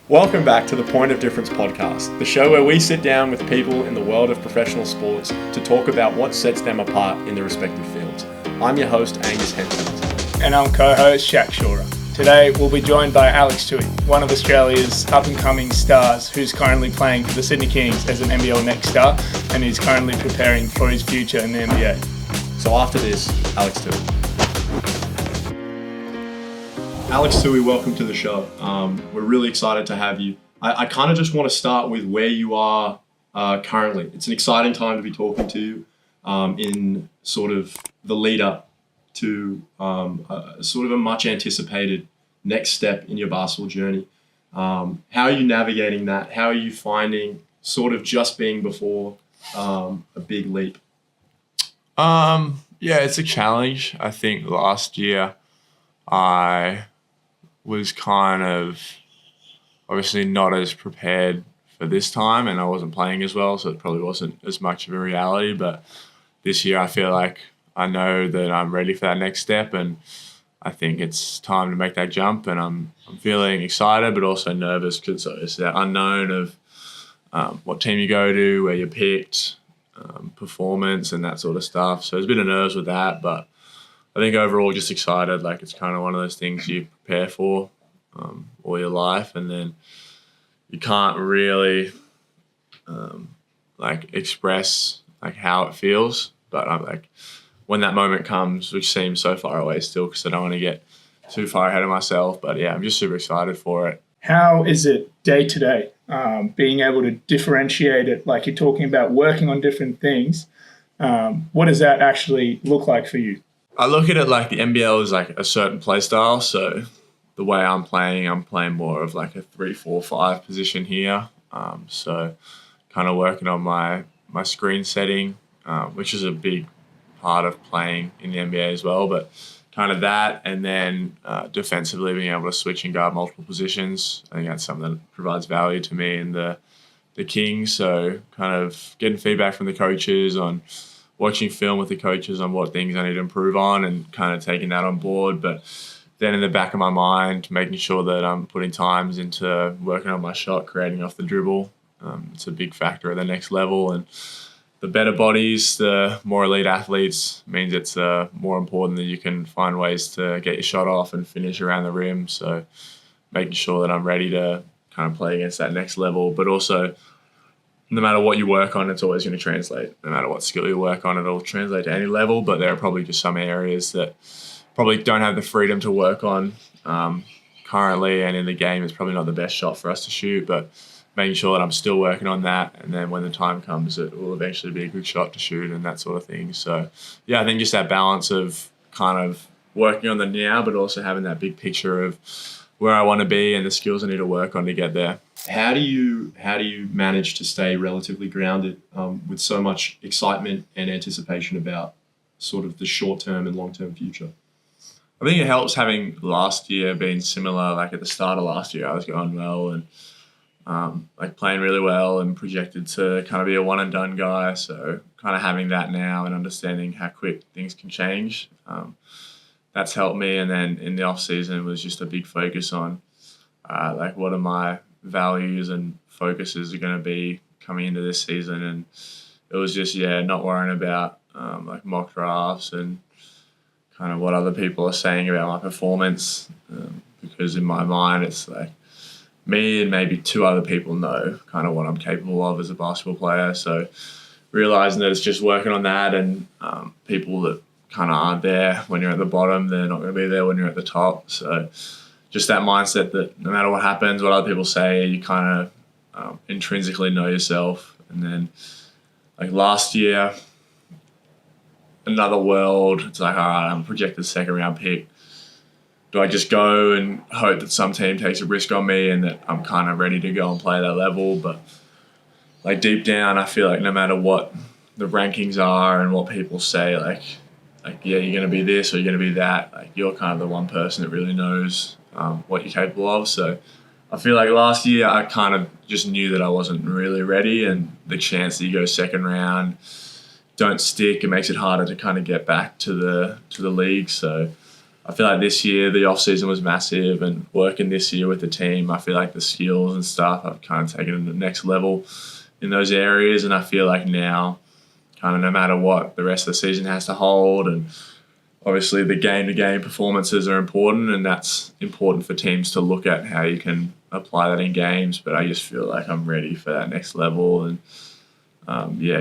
Welcome back to the Point of Difference podcast, the show where we sit down with people in the world of professional sports to talk about what sets them apart in their respective fields. I'm your host, Angus Henson. And I'm co-host, Shaq Shora. Today, we'll be joined by Alex Toohey, one of Australia's up-and-coming stars who's currently playing for the Sydney Kings as an NBL Next star and is currently preparing for his future in the NBA. So after this, Alex Toohey. Alex Toohey, welcome to the show. We're really excited to have you. I kind of just want to start with where you are currently. It's an exciting time to be talking to you in sort of the lead up to sort of a much anticipated next step in your basketball journey. How are you navigating that? How are you finding sort of just being before a big leap? Yeah, it's a challenge. I think last year I was kind of obviously not as prepared for this time, and I wasn't playing as well, so it probably wasn't as much of a reality. But this year I feel like I know that I'm ready for that next step, and I think it's time to make that jump, and I'm feeling excited but also nervous because it's that unknown of what team you go to, where you're picked, performance and that sort of stuff. So there's a bit of nerves with that, but I think overall just excited. Like, it's kind of one of those things you prepare for all your life, and then you can't really express how it feels. But I'm when that moment comes, which seems so far away still because I don't want to get too far ahead of myself. But yeah, I'm just super excited for it. How is it day to day, being able to differentiate it? Like, you're talking about working on different things. What does that actually look like for you? I look at it like the NBL is like a certain play style. So the way I'm playing more of like a 3-4-5 position here. So kind of working on my screen setting, which is a big part of playing in the NBA as well. But kind of that, and then defensively being able to switch and guard multiple positions. I think that's something that provides value to me in the Kings. So kind of getting feedback from the coaches on watching film with the coaches on what things I need to improve on and kind of taking that on board. But then in the back of my mind, making sure that I'm putting times into working on my shot, creating off the dribble. It's a big factor at the next level. And the better bodies, the more elite athletes, means it's more important that you can find ways to get your shot off and finish around the rim. So making sure that I'm ready to kind of play against that next level, but also no matter what you work on, it's always going to translate. No matter what skill you work on, it'll translate to any level, but there are probably just some areas that probably don't have the freedom to work on currently, and in the game it's probably not the best shot for us to shoot, but making sure that I'm still working on that, and then when the time comes, it will eventually be a good shot to shoot and that sort of thing. So yeah, I think just that balance of kind of working on the now, but also having that big picture of where I want to be and the skills I need to work on to get there. How do you manage to stay relatively grounded with so much excitement and anticipation about sort of the short-term and long-term future? I think it helps having last year being similar. Like at the start of last year, I was going well and playing really well and projected to kind of be a one-and-done guy. So kind of having that now and understanding how quick things can change, that's helped me. And then in the off-season was just a big focus on what are my values and focuses are going to be coming into this season. And it was just, not worrying about mock drafts and kind of what other people are saying about my performance, because in my mind it's like me and maybe two other people know kind of what I'm capable of as a basketball player. So realizing that it's just working on that, and people that kind of aren't there when you're at the bottom, they're not going to be there when you're at the top. So just that mindset that no matter what happens, what other people say, you kind of intrinsically know yourself. And then last year, another world, it's like, all right, I'm a projected second round pick. Do I just go and hope that some team takes a risk on me and that I'm kind of ready to go and play that level? But deep down, I feel like no matter what the rankings are and what people say, you're going to be this or you're going to be that, you're kind of the one person that really knows what you're capable of. So I feel like last year I kind of just knew that I wasn't really ready, and the chance that you go second round, don't stick, it makes it harder to kind of get back to the league. So I feel like this year the off season was massive, and working this year with the team, I feel like the skills and stuff I've kind of taken to the next level in those areas, and I feel like now, kind of no matter what the rest of the season has to hold, and obviously the game-to-game performances are important, and that's important for teams to look at how you can apply that in games. But I just feel like I'm ready for that next level, and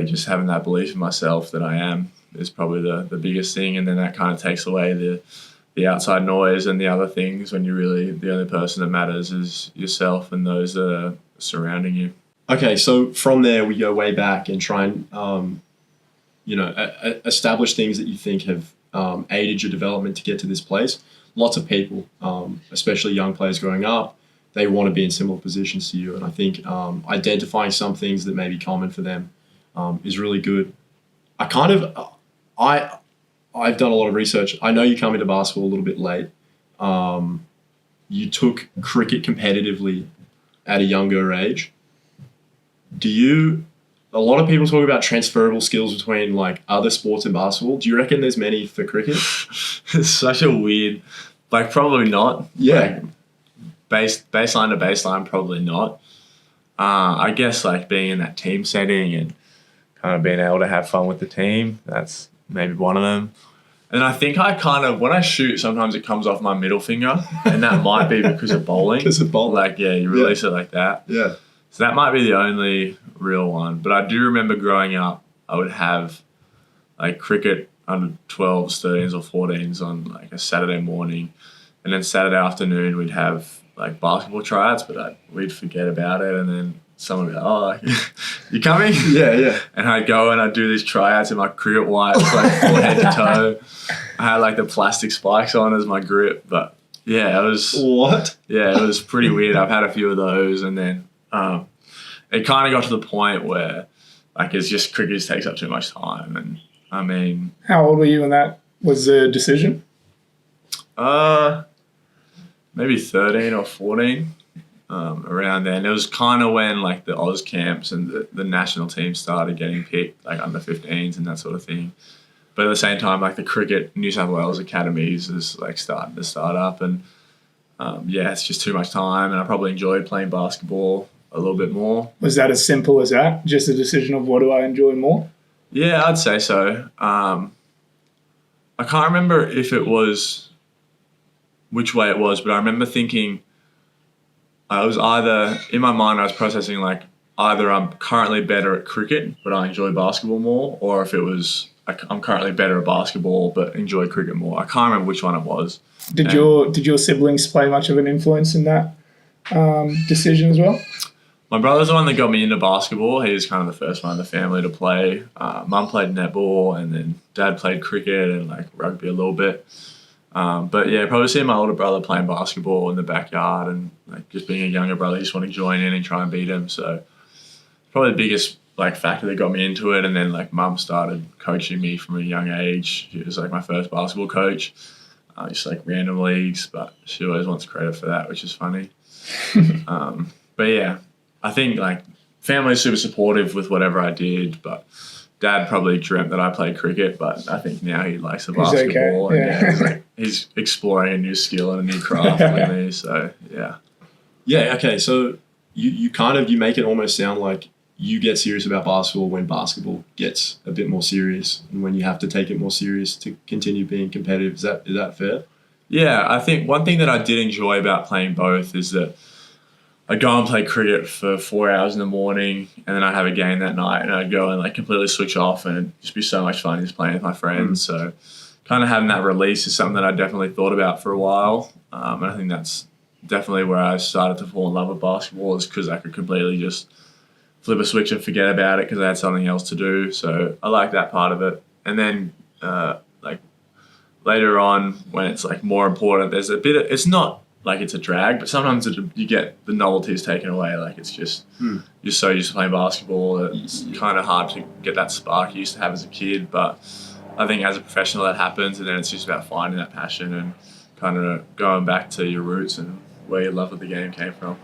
just having that belief in myself that I am is probably the biggest thing, and then that kind of takes away the outside noise and the other things when you're really the only person that matters is yourself and those that are surrounding you. Okay, so from there we go way back and try and establish things that you think have aided your development to get to this place. Lots of people, especially young players growing up, they want to be in similar positions to you, and I think identifying some things that may be common for them is really good. I've done a lot of research. I know you come into basketball a little bit late. You took cricket competitively at a younger age. A lot of people talk about transferable skills between like other sports and basketball. Do you reckon there's many for cricket? It's such a weird, probably not. Yeah. Baseline to baseline, probably not. I guess being in that team setting and kind of being able to have fun with the team, that's maybe one of them. And I think when I shoot, sometimes it comes off my middle finger, and that might be because of bowling. Because of bowling. You release it like that. Yeah. So that might be the only real one. But I do remember growing up, I would have cricket under 12s, 13s or 14s on a Saturday morning. And then Saturday afternoon, we'd have basketball tryouts, but we'd forget about it. And then someone would be like, oh, you coming? Yeah. And I'd go and I'd do these tryouts in my cricket whites, full head to toe. I had the plastic spikes on as my grip. But yeah, it was... What? Yeah, it was pretty weird. I've had a few of those, and then it kind of got to the point where it's just cricket just takes up too much time. And I mean... How old were you when that was the decision? Maybe 13 or 14. Around then. It was kind of when the Oz camps and the national team started getting picked, under 15s and that sort of thing. But at the same time, the cricket New South Wales academies is starting to start up, and it's just too much time, and I probably enjoyed playing basketball a little bit more. Was that as simple as that? Just a decision of what do I enjoy more? Yeah, I'd say so. I can't remember if it was which way it was, but I remember thinking I was either, in my mind, I was processing either I'm currently better at cricket, but I enjoy basketball more, or if it was I'm currently better at basketball, but enjoy cricket more. I can't remember which one it was. Did your siblings play much of an influence in that decision as well? My brother's the one that got me into basketball. He was kind of the first one in the family to play. Mum played netball, and then Dad played cricket and rugby a little bit. But yeah, probably seeing my older brother playing basketball in the backyard, and just being a younger brother, you just want to join in and try and beat him. So probably the biggest factor that got me into it. And then Mum started coaching me from a young age. She was my first basketball coach, just random leagues, but she always wants credit for that, which is funny. But yeah, I think family's super supportive with whatever I did, but Dad probably dreamt that I played cricket, but I think now he likes the basketball. Okay. And he's exploring a new skill and a new craft with me. So yeah. Yeah. Okay. So you make it almost sound like you get serious about basketball when basketball gets a bit more serious, and when you have to take it more serious to continue being competitive. Is that fair? Yeah, I think one thing that I did enjoy about playing both is that I'd go and play cricket for 4 hours in the morning, and then I'd have a game that night, and I'd go and completely switch off, and it'd just be so much fun just playing with my friends. So kind of having that release is something that I definitely thought about for a while. And I think that's definitely where I started to fall in love with basketball, is because I could completely just flip a switch and forget about it because I had something else to do. So I like that part of it. And then later on, when it's more important, there's a bit of, it's not it's a drag, but sometimes you get the novelties taken away. It's just you're so used to playing basketball that it's kind of hard to get that spark you used to have as a kid. But I think as a professional that happens, and then it's just about finding that passion and kind of going back to your roots and where your love of the game came from.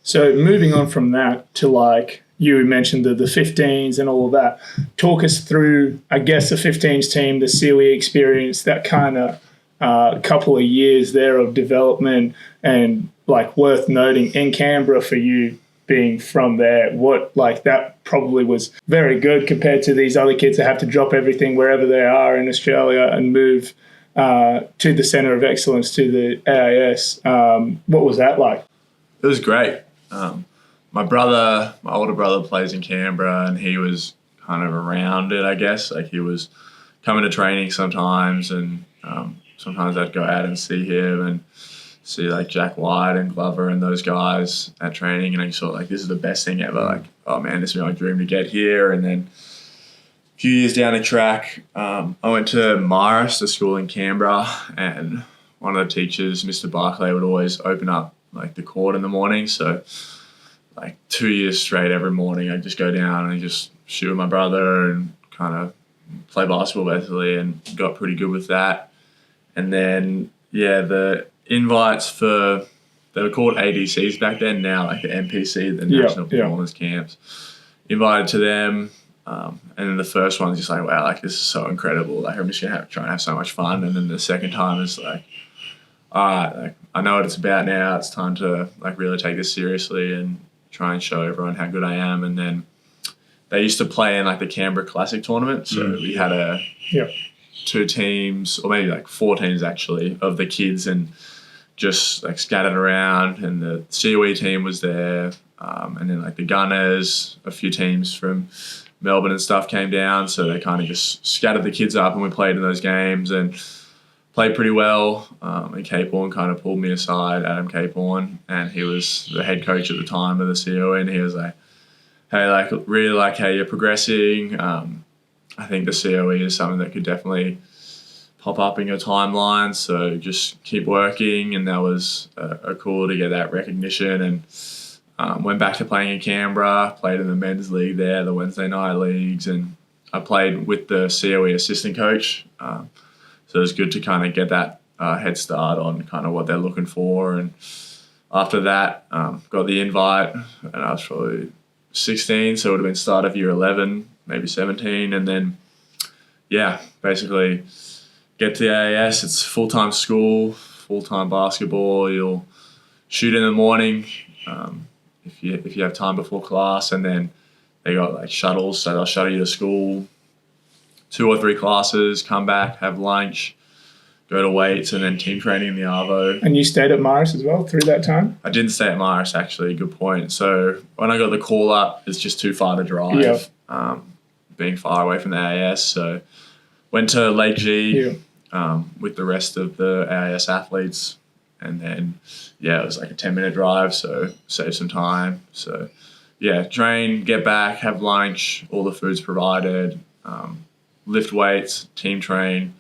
So moving on from that to you mentioned the 15s and all of that. Talk us through, I guess, the 15s team, the COE experience, that kind of a couple of years there of development, and like worth noting in Canberra for you being from there, what like that probably was very good compared to these other kids that have to drop everything wherever they are in Australia and move to the centre of excellence, to the AIS. What was that like? It was great. My older brother plays in Canberra, and he was kind of around it, I guess. Like, he was coming to training sometimes, and sometimes I'd go out and see him and see like Jack White and Glover and those guys at training, and I just thought, like, this is the best thing ever. Like, oh man, this is my dream to get here. And then a few years down the track, I went to Marist, the school in Canberra, and one of the teachers, Mr. Barclay, would always open up like the court in the morning. So like 2 years straight, every morning I'd just go down and just shoot with my brother and kind of play basketball basically, and got pretty good with that. And then, yeah, the invites they were called ADCs back then, now like the NPC, the National Performance Camps. Invited to them, and then the first one's just like, wow, like, this is so incredible. Like, I'm just going to try and have so much fun. And then the second time is like, all right, like, I know what it's about now. It's time to like really take this seriously and try and show everyone how good I am. And then they used to play in like the Canberra Classic tournament. So we had 2 teams, or maybe like 4 teams actually, of the kids, and just like scattered around. And the COE team was there. And then like the Gunners, a few teams from Melbourne and stuff came down. So they kind of just scattered the kids up, and we played in those games and played pretty well. And Capehorn kind of pulled me aside, Adam Capehorn, and he was the head coach at the time of the COE, and he was like, hey, like, really like how you're progressing. I think the COE is something that could definitely pop up in your timeline, so just keep working. And that was cool to get that recognition. And went back to playing in Canberra, played in the men's league there, the Wednesday night leagues, and I played with the COE assistant coach. So it was good to kind of get that head start on kind of what they're looking for. And after that, got the invite, and I was probably 16, so it would have been start of year 11, maybe 17. And then, yeah, basically get to the AIS. It's full-time school, full-time basketball. You'll shoot in the morning if you have time before class, and then they got like shuttles, so they'll shuttle you to school, 2 or 3 classes, come back, have lunch, go to weights, and then team training in the Arvo. And you stayed at Marist as well through that time? I didn't stay at Marist, actually. Good point. So when I got the call up, it's just too far to drive, being far away from the AIS. So went to Lake G with the rest of the AIS athletes. And then, it was like a 10-minute drive, so save some time. So, train, get back, have lunch, all the food's provided, lift weights, team train,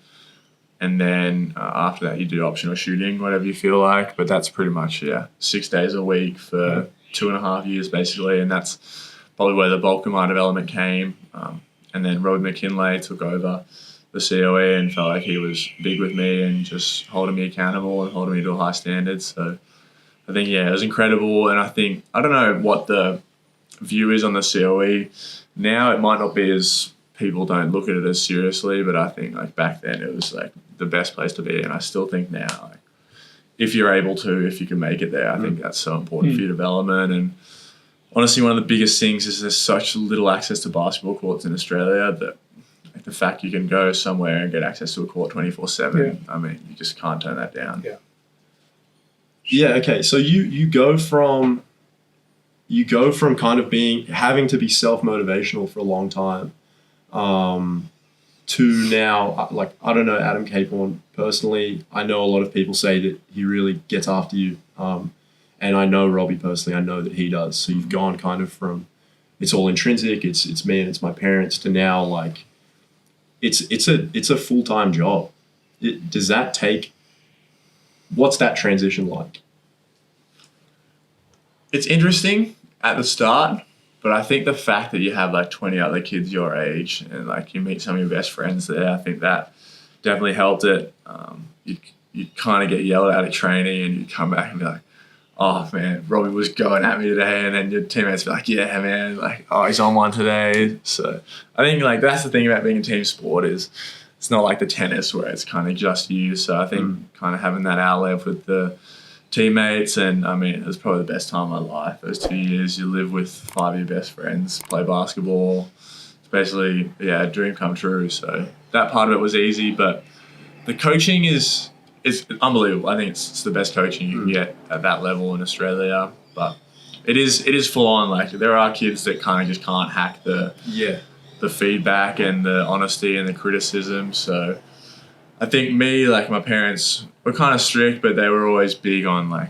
and then after that you do optional shooting, whatever you feel like. But that's pretty much 6 days a week for 2.5 years basically, and that's probably where the bulk of my development came. And then Robbie McKinlay took over the COE and felt like he was big with me and just holding me accountable and holding me to a high standard. So I think it was incredible. And I don't know what the view is on the COE now. It might not be as, people don't look at it as seriously, but I think like back then it was like the best place to be. And I still think now, like, if you're able to, if you can make it there, I think that's so important for your development. And honestly, one of the biggest things is there's such little access to basketball courts in Australia that like the fact you can go somewhere and get access to a court 24/7, I mean, you just can't turn that down. Yeah. Okay. So you go from kind of having to be self-motivational for a long time, to now, like, I don't know Adam Capehorn personally. I know a lot of people say that he really gets after you, and I know Robbie personally. I know that he does. So you've gone kind of from it's all intrinsic, it's me and it's my parents, to now like it's a full-time job. What's that transition like? It's interesting at the start, but I think the fact that you have like 20 other kids your age and like you meet some of your best friends there, I think that definitely helped it. You kind of get yelled at training and you come back and be like, oh man, Robbie was going at me today, and then your teammates be like, yeah man, like, oh, he's on one today. So I think like that's the thing about being a team sport is it's not like the tennis where it's kind of just you. So I think kind of having that outlet with the teammates, and I mean, it was probably the best time of my life. Those 2 years, you live with 5 of your best friends, play basketball. It's basically, a dream come true. So that part of it was easy, but the coaching is unbelievable. I think it's the best coaching you can get at that level in Australia, but it is full on. Like, there are kids that kind of just can't hack the feedback and the honesty and the criticism. So I think my parents were kind of strict, but they were always big on, like,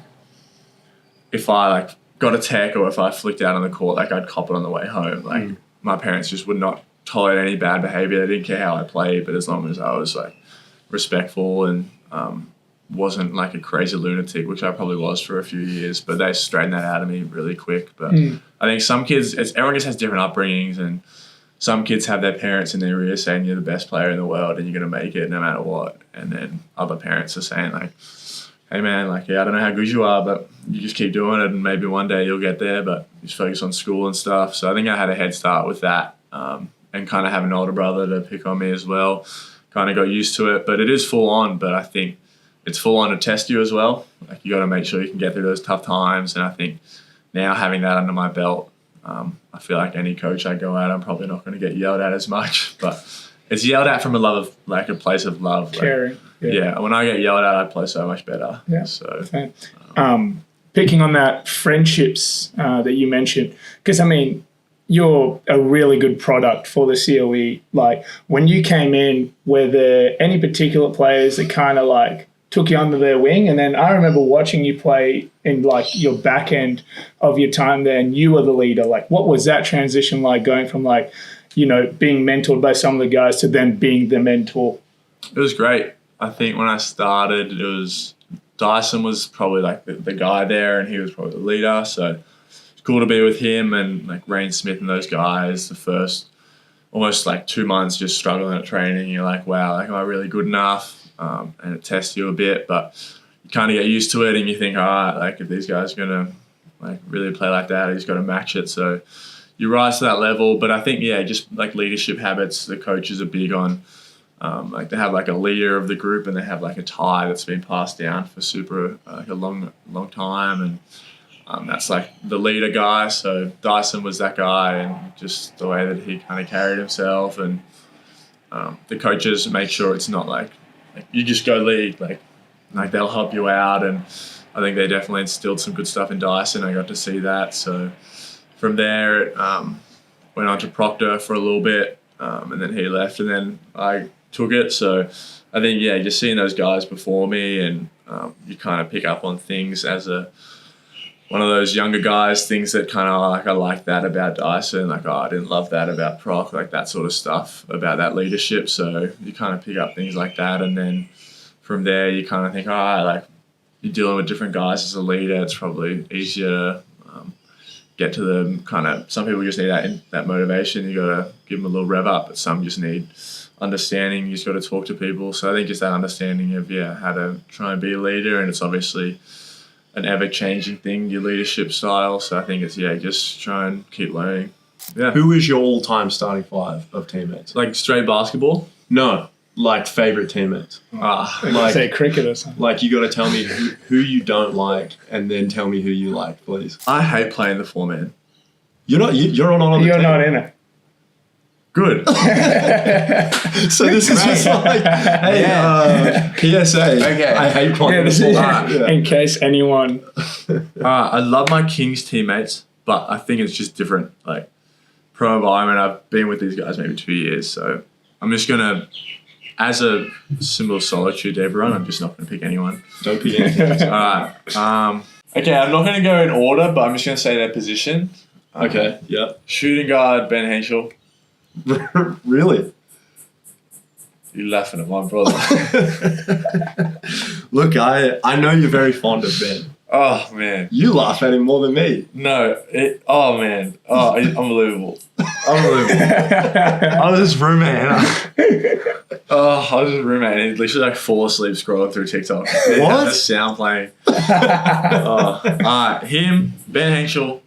if I, like, got a tech or if I flicked out on the court, like, I'd cop it on the way home. Like, my parents just would not tolerate any bad behavior. They didn't care how I played, but as long as I was, like, respectful and wasn't, like, a crazy lunatic, which I probably was for a few years, but they straightened that out of me really quick. But I think some kids, everyone just has different upbringings, and some kids have their parents in their ear saying you're the best player in the world and you're going to make it no matter what. And then other parents are saying, like, hey, man, like, I don't know how good you are, but you just keep doing it and maybe one day you'll get there, but just focus on school and stuff. So I think I had a head start with that, and kind of have an older brother to pick on me as well. Kind of got used to it, but it is full on. But I think it's full on to test you as well. Like, you got to make sure you can get through those tough times. And I think now having that under my belt, I feel like any coach I go at, I'm probably not going to get yelled at as much. But it's yelled at from a place of love. Caring. Like, when I get yelled at, I play so much better. Yeah. So, picking on that friendships that you mentioned, because I mean, you're a really good product for the COE. Like, when you came in, were there any particular players that kind of like took you under their wing? And then I remember watching you play in like your back end of your time there, and you were the leader. Like, what was that transition like, going from, like, you know, being mentored by some of the guys to then being the mentor? It was great. I think when I started, Dyson was probably like the guy there, and he was probably the leader. So it's cool to be with him and like Rain Smith and those guys. The first almost like 2 months just struggling at training, you're like, wow, like, am I really good enough? And it tests you a bit, but you kind of get used to it, and you think, all right, like, if these guys are gonna like really play like that, he's got to match it. So you rise to that level. But I think, just like leadership habits, the coaches are big on. Like, they have like a leader of the group, and they have like a tie that's been passed down for a long time, and that's like the leader guy. So Dyson was that guy, and just the way that he kind of carried himself, and the coaches make sure it's not like you just go lead, like they'll help you out. And I think they definitely instilled some good stuff in Dyson. I got to see that. So from there, it went on to Proctor for a little bit, and then he left, and then I took it. So I think, just seeing those guys before me, and you kind of pick up on things as one of those younger guys, things that kind of like, I like that about Dyson, like, I didn't love that about Proc, like that sort of stuff about that leadership. So you kind of pick up things like that, and then from there you kind of think, all right, like, you're dealing with different guys as a leader, it's probably easier to get to them. Kind of, some people just need that motivation, you got to give them a little rev up, but some just need understanding, you just got to talk to people. So I think just that understanding of how to try and be a leader, and it's obviously an ever-changing thing, your leadership style. So I think it's, just try and keep learning. Yeah. Who is your all-time starting five of teammates? Like, straight basketball? No, like favorite teammates. Like, say cricket or something. Like, you got to tell me who you don't like, and then tell me who you like, please. I hate playing the four-man. You're not on the team. You're not in it. Good. So this is just like, hey, PSA. Okay. I hate playing the ball. In case anyone. I love my Kings teammates, but I think it's just different. Like, pro environment, I've been with these guys maybe 2 years, so I'm just gonna, as a symbol of solitude to everyone, I'm just not gonna pick anyone. Don't pick anyone. All right. Okay, I'm not gonna go in order, but I'm just gonna say their position. Okay. Yeah. Shooting guard, Ben Henschel. Really? You're laughing at my brother. Look, I know you're very fond of Ben. Oh, man. You laugh at him more than me. No. Oh, man. Oh, he's unbelievable. I was his roommate. And he'd literally like fall asleep scrolling through TikTok. What? The sound playing. Him, Ben Henschel,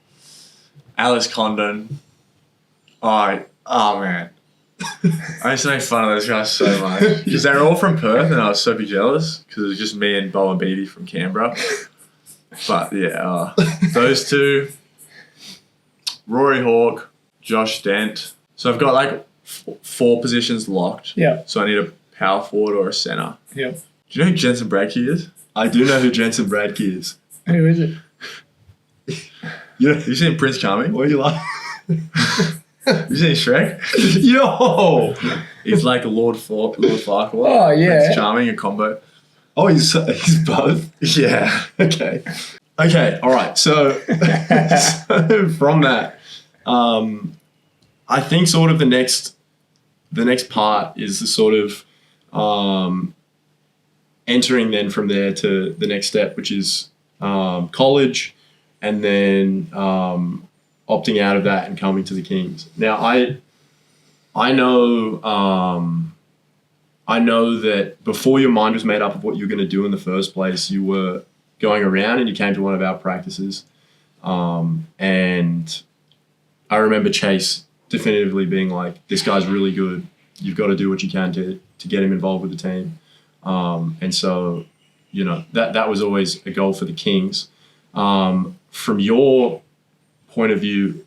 Alice Condon. Oh, man. I used to make fun of those guys so much because they're all from Perth, and I was so jealous because it was just me and Bo and Beatty from Canberra. But yeah, those two, Rory Hawke, Josh Dent. So I've got like 4 positions locked. Yeah. So I need a power forward or a centre. Yeah. Do you know who Jensen Bradkey is? I do know who Jensen Bradkey is. Who is it? Yeah. You seen Prince Charming? What are you like? You seen Shrek? Yo! He's like Lord Farquaad. Oh, yeah. Prince Charming, a combo. Oh, he's both? Yeah. Okay. Okay, all right. So, so from that, I think sort of the next part is the sort of entering then from there to the next step, which is college, and then opting out of that and coming to the Kings. Now, I know that before your mind was made up of what you were going to do in the first place, you were going around and you came to one of our practices. And I remember Chase definitively being like, this guy's really good. You've got to do what you can to get him involved with the team. And so, you know, that was always a goal for the Kings. From your point of view,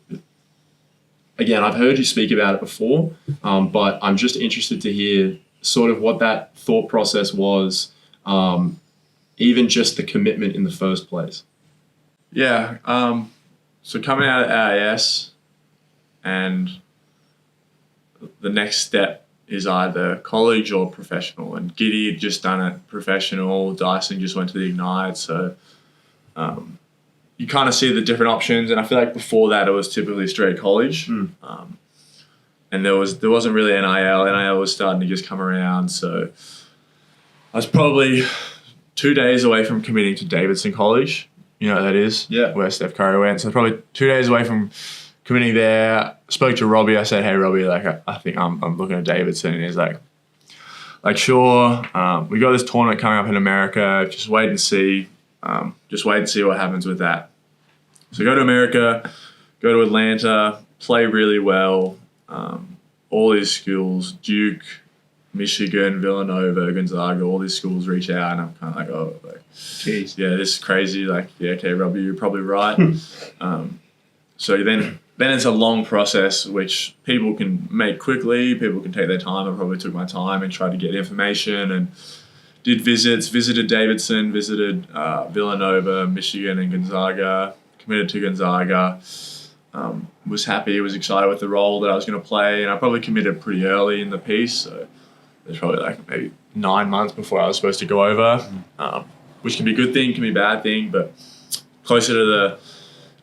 again, I've heard you speak about it before, but I'm just interested to hear sort of what that thought process was, even just the commitment in the first place. Yeah. So coming out of AIS, and the next step is either college or professional. And Giddy had just done it professional. Dyson just went to the Ignite. So you kind of see the different options. And I feel like before that, it was typically straight college. And there wasn't really NIL. NIL was starting to just come around. So I was probably 2 days away from committing to Davidson College. You know what that is? Yeah. Where Steph Curry went. So probably 2 days away from committing there. Spoke to Robbie. I said, hey, Robbie, like I think I'm looking at Davidson. And he's like sure. We got this tournament coming up in America. Just wait and see. Just wait and see what happens with that. So go to America, go to Atlanta, play really well. All these schools, Duke, Michigan, Villanova, Gonzaga, all these schools reach out, and I'm kind of like, oh, like, Jeez. yeah, this is crazy. Like, yeah, okay, Robbie, you're probably right. So then it's a long process, which people can make quickly. People can take their time. I probably took my time and tried to get information and did visits, visited Davidson, visited Villanova, Michigan, and Gonzaga, committed to Gonzaga. Was happy, was excited with the role that I was going to play, and I probably committed pretty early in the piece. So there's probably like maybe 9 months before I was supposed to go over, which can be a good thing, can be a bad thing, but closer to the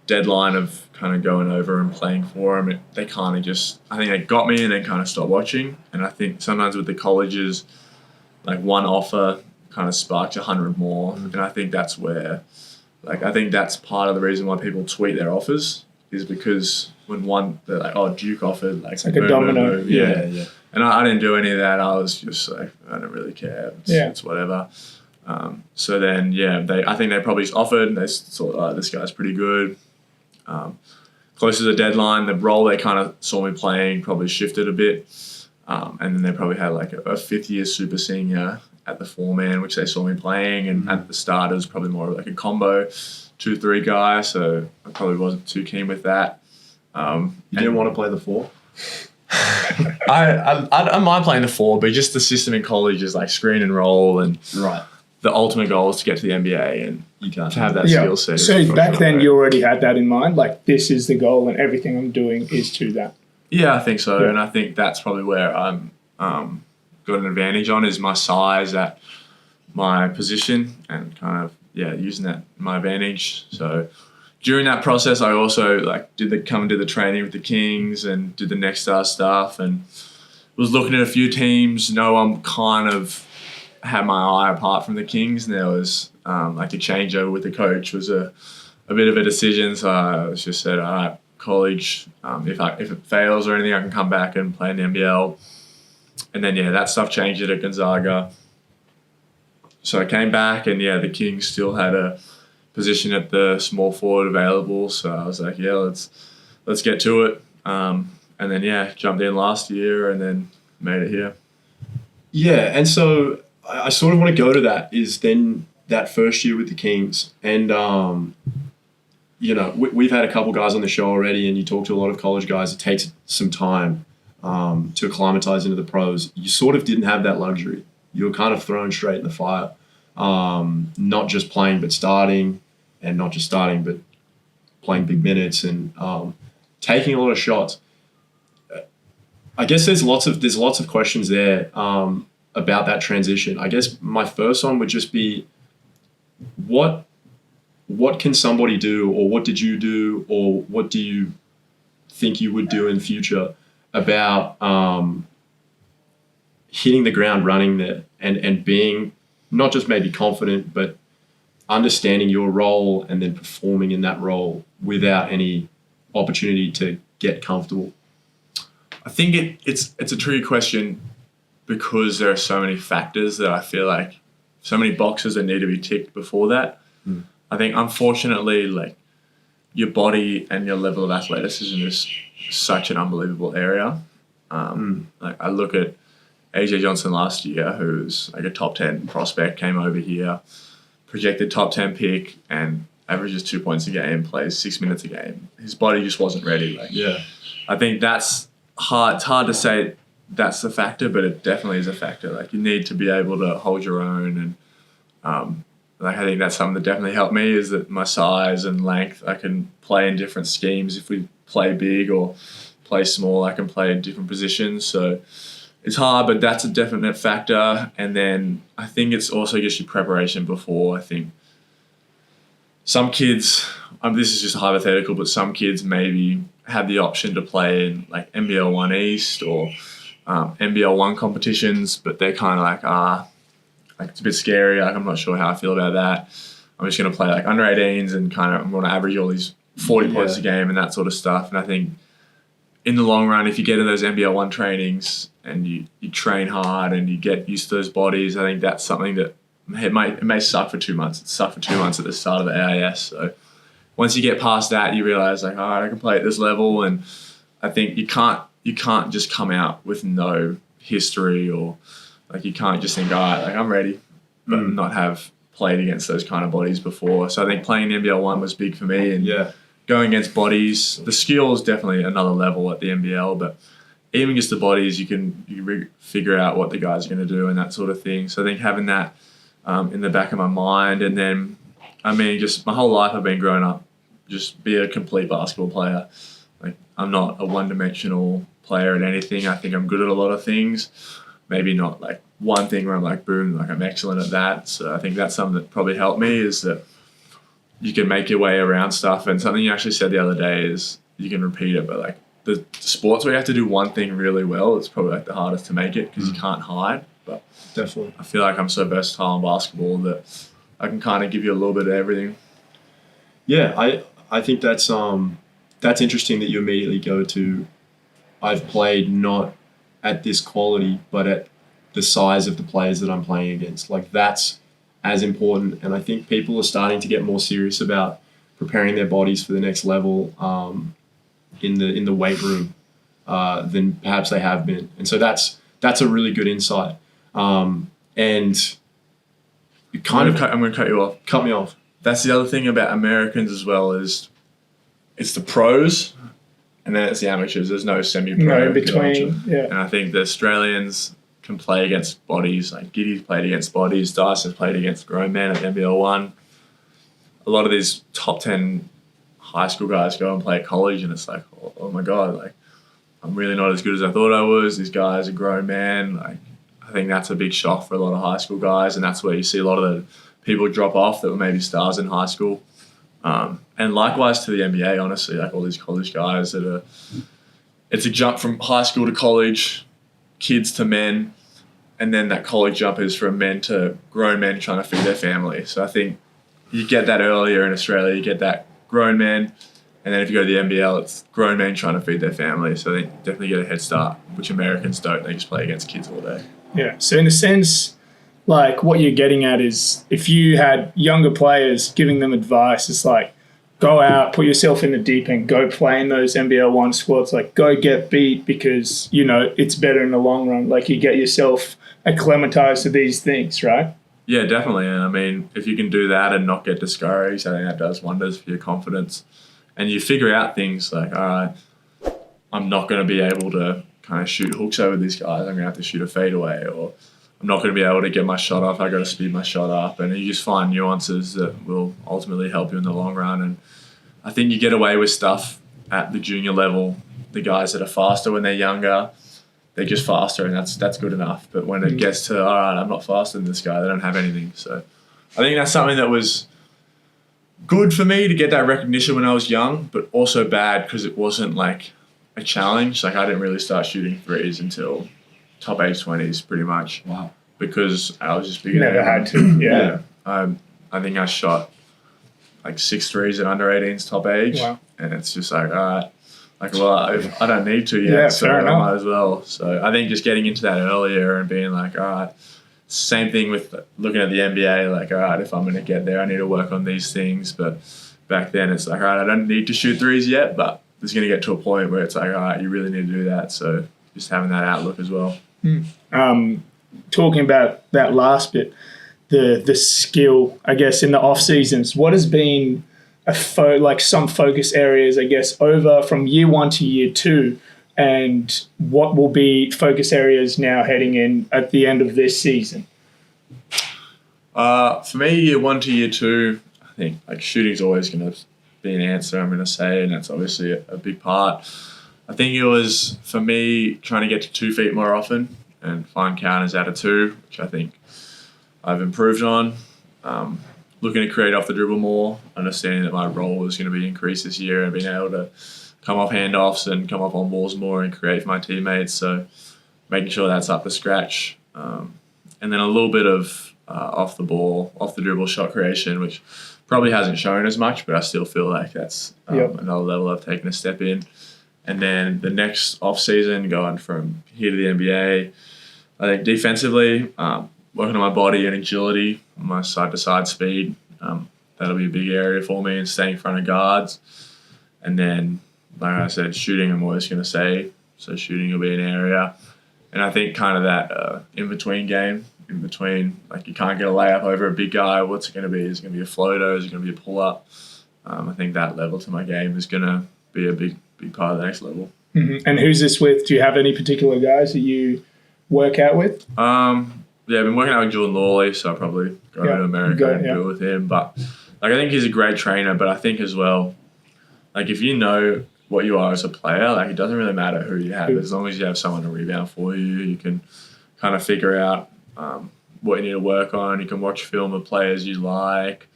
deadline of kind of going over and playing for them, they kind of just, I think they got me and then kind of stopped watching. And I think sometimes with the colleges, like one offer kind of sparked 100 more. And I think that's where, like, I think that's part of the reason why people tweet their offers, is because when one, they're like, oh, Duke offered, like, it's like a domino. Yeah. And I didn't do any of that. I was just like, I don't really care. It's whatever. So then, yeah, I think they probably offered, and they thought, oh, this guy's pretty good. Close to the deadline, the role they kind of saw me playing probably shifted a bit. And then they probably had like a fifth-year super senior at the 4-man, which they saw me playing. And at the start, it was probably more like a combo 2-3 guy. So I probably wasn't too keen with that. You didn't want to play the 4? I don't mind playing the 4, but just the system in college is like screen and roll, and Right. the ultimate goal is to get to the NBA, and You can't to have that skill set. So back then you already had that in mind, like this is the goal and everything I'm doing is to that. Yeah, I think so. Yeah. And I think that's probably where I'm got an advantage on, is my size at my position, and kind of, using that my advantage. So during that process, I also like did the training with the Kings and did the Next Star stuff, and was looking at a few teams. I'm kind of had my eye apart from the Kings, and there was like a changeover with the coach was a bit of a decision. So I was just said, all right, college, if it fails or anything, I can come back and play in the NBL. And then, that stuff changed it at Gonzaga. So I came back, and, the Kings still had a position at the small forward available. So I was like, let's get to it. And then, jumped in last year and then made it here. Yeah, and so I sort of want to go to that is then that first year with the Kings. And, we've had a couple guys on the show already, and you talk to a lot of college guys. It takes some time to acclimatize into the pros. You sort of didn't have that luxury. You were kind of thrown straight in the fire, not just playing but starting, and not just starting but playing big minutes and taking a lot of shots. I guess there's lots of questions there about that transition. I guess my first one would just be, what can somebody do, or what did you do, or what do you think you would do in the future about hitting the ground running there and being not just maybe confident, but understanding your role and then performing in that role without any opportunity to get comfortable? I think it's a tricky question because there are so many factors that I feel like so many boxes that need to be ticked before that. I think, unfortunately, like, your body and your level of athleticism is such an unbelievable area. Like, I look at AJ Johnson last year, who's like a top 10 prospect, came over here, projected top 10 pick, and averages 2 points a game, plays 6 minutes a game. His body just wasn't ready. I think that's hard. It's hard to say that's the factor, but it definitely is a factor. Like, you need to be able to hold your own, and I think that's something that definitely helped me, is that my size and length, I can play in different schemes. If we play big or play small, I can play in different positions. So it's hard, but that's a definite factor. And then I think it's also just your preparation before. I think some kids, this is just a hypothetical, but some kids maybe have the option to play in like NBL 1 East or NBL 1 competitions, but they're kind of like it's a bit scary. Like, I'm not sure how I feel about that. I'm just going to play like under 18s and I'm going to average all these 40 points a game and that sort of stuff. And I think in the long run, if you get in those NBL 1 trainings and you train hard and you get used to those bodies, I think that's something that it may suck for 2 months. It sucked for 2 months at the start of the AIS. So once you get past that, you realize, like, all right, I can play at this level. And I think you can't just come out with no history, or like, you can't just think, all right, like, I'm ready, but not have played against those kind of bodies before. So I think playing NBL 1 was big for me, and going against bodies, the skill is definitely another level at the NBL, but even just the bodies, you can figure out what the guys are going to do and that sort of thing. So I think having that in the back of my mind, and then, I mean, just my whole life I've been growing up, just be a complete basketball player. Like, I'm not a one-dimensional player at anything. I think I'm good at a lot of things. Maybe not like one thing where I'm like, boom, like I'm excellent at that. So I think that's something that probably helped me, is that you can make your way around stuff. And something you actually said the other day is you can repeat it, but like the sports where you have to do one thing really well, it's probably like the hardest to make it because you can't hide. But definitely, I feel like I'm so versatile in basketball that I can kind of give you a little bit of everything. Yeah, I think that's interesting that you immediately go to, I've played not at this quality, but at the size of the players that I'm playing against. Like, that's as important. And I think people are starting to get more serious about preparing their bodies for the next level in the weight room than perhaps they have been. And so that's a really good insight. And you kind of... I'm going to cut you off. Cut me off. That's the other thing about Americans as well, is it's the pros and then it's the amateurs. There's no semi-pro. No, in between, And I think the Australians can play against bodies. Like, Giddy's played against bodies. Dyson's played against grown men at NBL 1. A lot of these top 10 high school guys go and play at college, and it's like, oh my God, like, I'm really not as good as I thought I was. These guys are grown men. Like, I think that's a big shock for a lot of high school guys, and that's where you see a lot of the people drop off that were maybe stars in high school. And likewise to the NBA, honestly, like all these college guys it's a jump from high school to college, kids to men, and then that college jump is from men to grown men trying to feed their family. So I think you get that earlier in Australia, you get that grown men, and then if you go to the NBL, it's grown men trying to feed their family. So they definitely get a head start, which Americans don't. They just play against kids all day. Yeah, so in a sense, like, what you're getting at is, if you had younger players giving them advice, it's like, go out, put yourself in the deep end, go play in those NBL 1 squads, like go get beat because, you know, it's better in the long run. Like you get yourself acclimatized to these things, right? Yeah, definitely. And I mean, if you can do that and not get discouraged, I think that does wonders for your confidence. And you figure out things like, all right, I'm not going to be able to kind of shoot hooks over these guys. I'm going to have to shoot a fadeaway, or I'm not going to be able to get my shot off. I got to speed my shot up. And you just find nuances that will ultimately help you in the long run. And I think you get away with stuff at the junior level. The guys that are faster when they're younger, they're just faster, and that's good enough. But when it gets to, all right, I'm not faster than this guy, they don't have anything. So I think that's something that was good for me to get that recognition when I was young, but also bad because it wasn't like a challenge. Like I didn't really start shooting threes until top age 20s pretty much. Wow. Because I was just bigger Never than had to. Yeah. I think I shot like 6 threes at under 18s top age. Wow. And it's just like, all right. Like, well, I don't need to yet, Yeah, so fair I enough. might as well. So I think just getting into that earlier and being like, all right, same thing with looking at the NBA, like, all right, if I'm going to get there, I need to work on these things. But back then it's like, all right, I don't need to shoot threes yet, but it's going to get to a point where it's like, all right, you really need to do that. So just having that outlook as well. Talking about that last bit, the skill, I guess, in the off seasons, what has been some focus areas, I guess, over from year 1 to year 2, and what will be focus areas now heading in at the end of this season? For me, year 1 to year 2, I think like shooting's always going to be an answer, I'm going to say, and that's obviously a big part. I think it was, for me, trying to get to 2 feet more often and find counters out of 2, which I think I've improved on. Looking to create off the dribble more, understanding that my role is going to be increased this year and being able to come off handoffs and come up on balls more and create for my teammates. So making sure that's up to scratch. And then a little bit of off the dribble shot creation, which probably hasn't shown as much, but I still feel like that's another level I've taken a step in. And then the next off season, going from here to the NBA, I think defensively, working on my body and agility, my side-to-side speed, that'll be a big area for me, and staying in front of guards. And then, like I said, shooting, I'm always going to say, so shooting will be an area. And I think kind of that in-between game, like you can't get a layup over a big guy. What's it going to be? Is it going to be a floater? Is it going to be a pull-up? I think that level to my game is going to be a big part of the next level. Mm-hmm. And who's this with? Do you have any particular guys that you work out with? Yeah, I've been working out with Jordan Lawley, so I'll probably go to America and do it with him. But like, I think he's a great trainer, but I think as well, like if you know what you are as a player, like it doesn't really matter who you have. As long as you have someone to rebound for you, you can kind of figure out what you need to work on. You can watch film of players you like.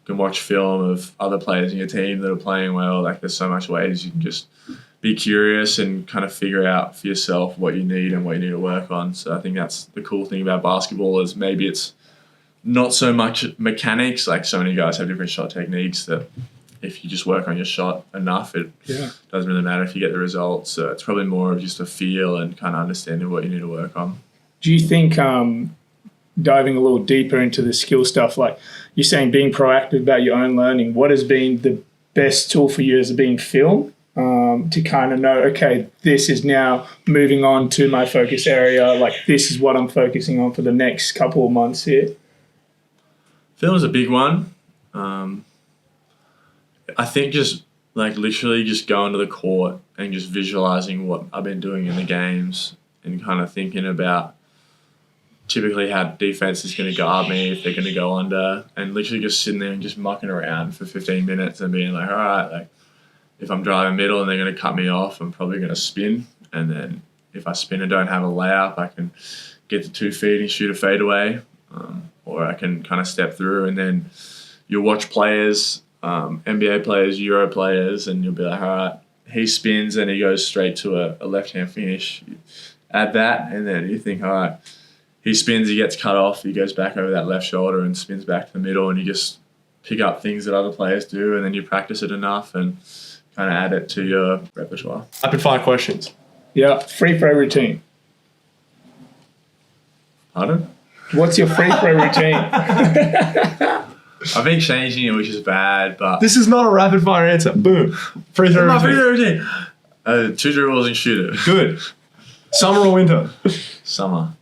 You can watch film of other players in your team that are playing well. Like there's so much ways you can just be curious and kind of figure out for yourself what you need and what you need to work on. So I think that's the cool thing about basketball, is maybe it's not so much mechanics. Like so many guys have different shot techniques that if you just work on your shot enough, it doesn't really matter if you get the results. So it's probably more of just a feel and kind of understanding what you need to work on. Do you think diving a little deeper into the skill stuff, like you're saying being proactive about your own learning, what has been the best tool for you? Has it been film? To kind of know, okay, this is now moving on to my focus area. Like this is what I'm focusing on for the next couple of months here. Film is a big one. I think just like literally just going to the court and just visualizing what I've been doing in the games and kind of thinking about typically how defense is going to guard me, if they're going to go under, and literally just sitting there and just mucking around for 15 minutes and being like, all right, like if I'm driving middle and they're going to cut me off, I'm probably going to spin. And then if I spin and don't have a layup, I can get to 2 feet and shoot a fadeaway, or I can kind of step through. And then you'll watch players, NBA players, Euro players, and you'll be like, all right, he spins and he goes straight to a left-hand finish. You add that, and then you think, all right, he spins, he gets cut off, he goes back over that left shoulder and spins back to the middle, and you just pick up things that other players do, and then you practice it enough and kind of add it to your repertoire. Rapid fire questions. Yeah, free throw routine. Pardon? What's your free throw routine? I think changing it, which is bad, but This is not a rapid fire answer. Boom. Free throw my favorite routine. routine. 2 dribbles and shoot it. Good. Summer or winter? Summer.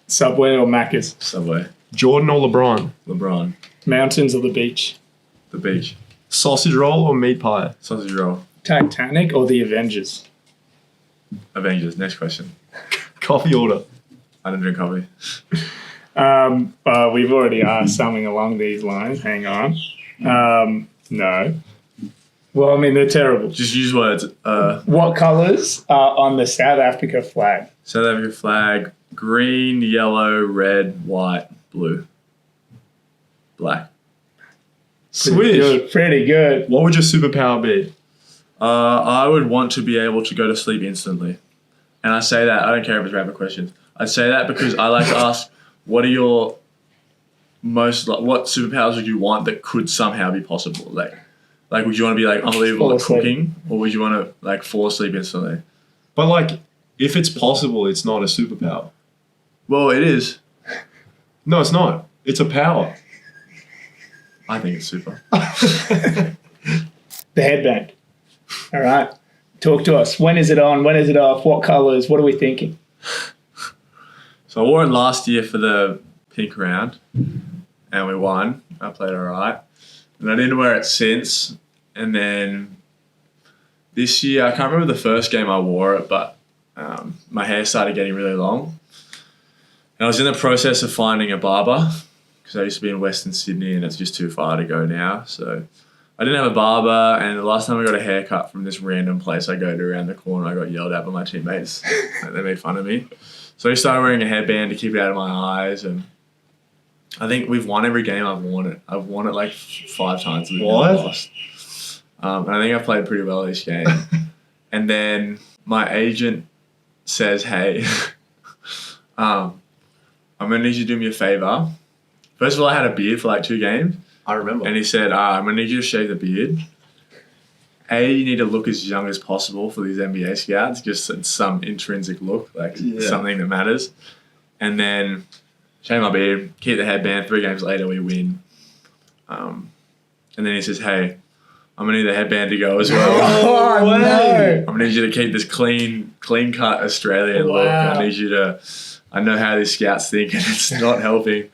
Subway or Macca's? Subway. Jordan or LeBron? LeBron. Mountains or the beach? The beach. Sausage roll or meat pie? Sausage roll. Titanic or the Avengers? Avengers. Next question. Coffee order? I don't drink coffee. We've already asked something along these lines. Hang on. No. Well, I mean, they're terrible. Just use words. What colours are on the South Africa flag? South Africa flag. Green, yellow, red, white, blue. Black. Swish. Pretty good. What would your superpower be? I would want to be able to go to sleep instantly. And I say that, I don't care if it's rapid questions. I say that because I like to ask, what are your what superpowers would you want that could somehow be possible? Like would you want to be like unbelievable at cooking, or would you want to like fall asleep instantly? But like, if it's possible, it's not a superpower. Well, it is. No, it's not. It's a power. I think it's super. The headband. All right. Talk to us. When is it on? When is it off? What colours? What are we thinking? So I wore it last year for the pink round, and we won. I played all right. And I didn't wear it since. And then this year, I can't remember the first game I wore it, but my hair started getting really long. And I was in the process of finding a barber because I used to be in Western Sydney and it's just too far to go now. So I didn't have a barber, and the last time I got a haircut from this random place I go to around the corner, I got yelled at by my teammates. They made fun of me. So I started wearing a headband to keep it out of my eyes, and I think we've won every game I've worn it. I've worn it like 5 times. What? Lost. And I think I've played pretty well each game. And then my agent says, hey, I'm going to need you to do me a favour. First of all, I had a beard for like 2 games. I remember. And he said, I'm going to need you to shave the beard. You need to look as young as possible for these NBA scouts, just some intrinsic look, like something that matters. And then shave my beard, keep the headband. 3 games later, we win. And then he says, hey, I'm going to need the headband to go as well. Oh, no. I'm going to need you to keep this clean cut Australian look. I need you to... I know how these scouts think, and it's not helping.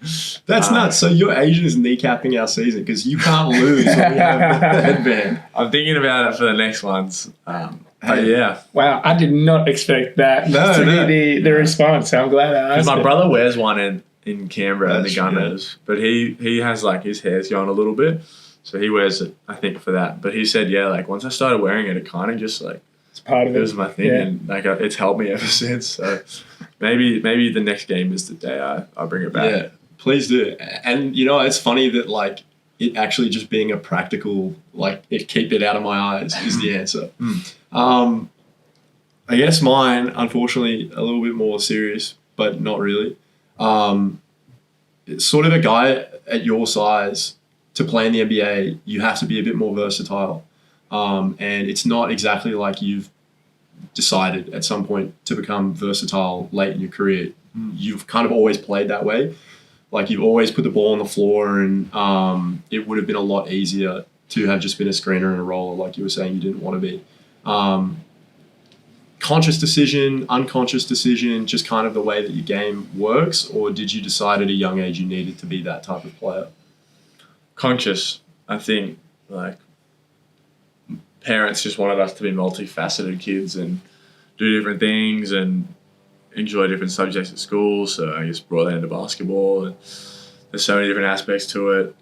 That's nuts. So your agent is kneecapping our season because you can't lose when we have the headband. I'm thinking about it for the next ones. But yeah. Wow, I did not expect that to be the response. So I'm glad I asked. My brother wears one in Canberra in the That's Gunners, but he has like his hair's going a little bit, so he wears it, I think, for that. But he said, yeah, like once I started wearing it, it kind of just like It's part of it it. was my thing, and like it's helped me ever since. So maybe the next game is the day I bring it back. Yeah, please do. And you know, it's funny that like it actually just being a practical, like it keep it out of my eyes is the answer. I guess mine, unfortunately, a little bit more serious, but not really. It's sort of a guy at your size to play in the NBA, you have to be a bit more versatile. And it's not exactly like you've decided at some point to become versatile late in your career. You've kind of always played that way. Like you've always put the ball on the floor, and it would have been a lot easier to have just been a screener and a roller, like you were saying you didn't want to be. Conscious decision, unconscious decision, just kind of the way that your game works, or did you decide at a young age you needed to be that type of player? Conscious, I think, like parents just wanted us to be multifaceted kids and do different things and enjoy different subjects at school. So I just brought that into basketball, and there's so many different aspects to it.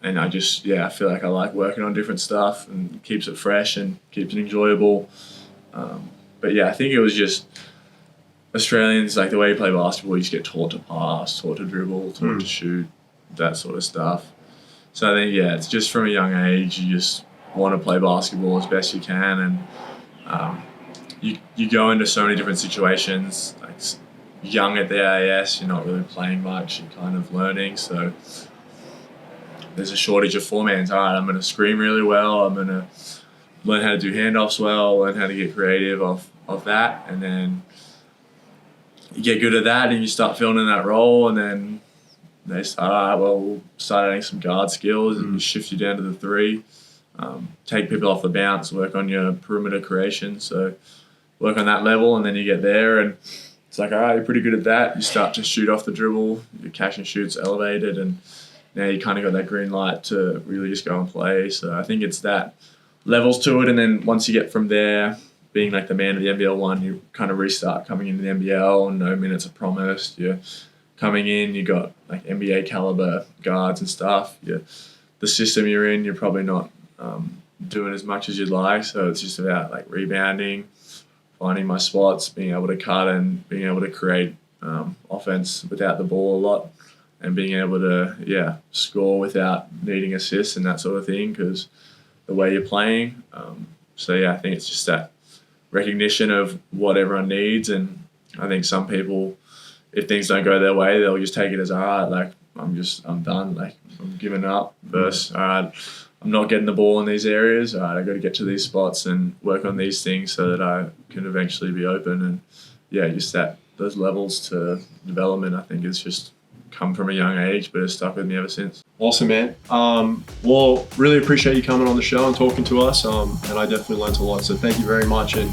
And I just, I feel like I like working on different stuff and keeps it fresh and keeps it enjoyable. But I think it was just Australians, like the way you play basketball, you just get taught to pass, taught to dribble, taught to shoot, that sort of stuff. So I think, it's just from a young age, you just want to play basketball as best you can. And you go into so many different situations. Like young at the AIS, you're not really playing much, you're kind of learning. So there's a shortage of four-mans. All right, I'm going to screen really well. I'm going to learn how to do handoffs well, learn how to get creative off that. And then you get good at that and you start filling in that role. And then they start, all right, well, we'll start adding some guard skills and shift you down to the 3. Take people off the bounce, work on your perimeter creation. So work on that level, and then you get there, and it's like, all right, you're pretty good at that. You start to shoot off the dribble, your catch and shoot's elevated, and now you kind of got that green light to really just go and play. So I think it's that levels to it, and then once you get from there, being like the man of the NBL 1, you kind of restart coming into the NBL, no minutes are promised. You're coming in, you got like NBA caliber guards and stuff. The system you're in, you're probably not doing as much as you'd like. So it's just about like rebounding, finding my spots, being able to cut and being able to create offense without the ball a lot, and being able to, score without needing assists and that sort of thing, because the way you're playing. I think it's just that recognition of what everyone needs. And I think some people, if things don't go their way, they'll just take it as, all right, like, I'm done, like, I'm giving up, versus, all right, I'm not getting the ball in these areas, all right, I got to get to these spots and work on these things so that I can eventually be open. And just those levels to development, I think, is just come from a young age, but it's stuck with me ever since. Awesome, man. Well, really appreciate you coming on the show and talking to us, and I definitely learned a lot, so thank you very much, and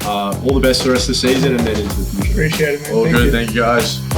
all the best for the rest of the season and then into the future. Appreciate it, man. All good, thank you guys.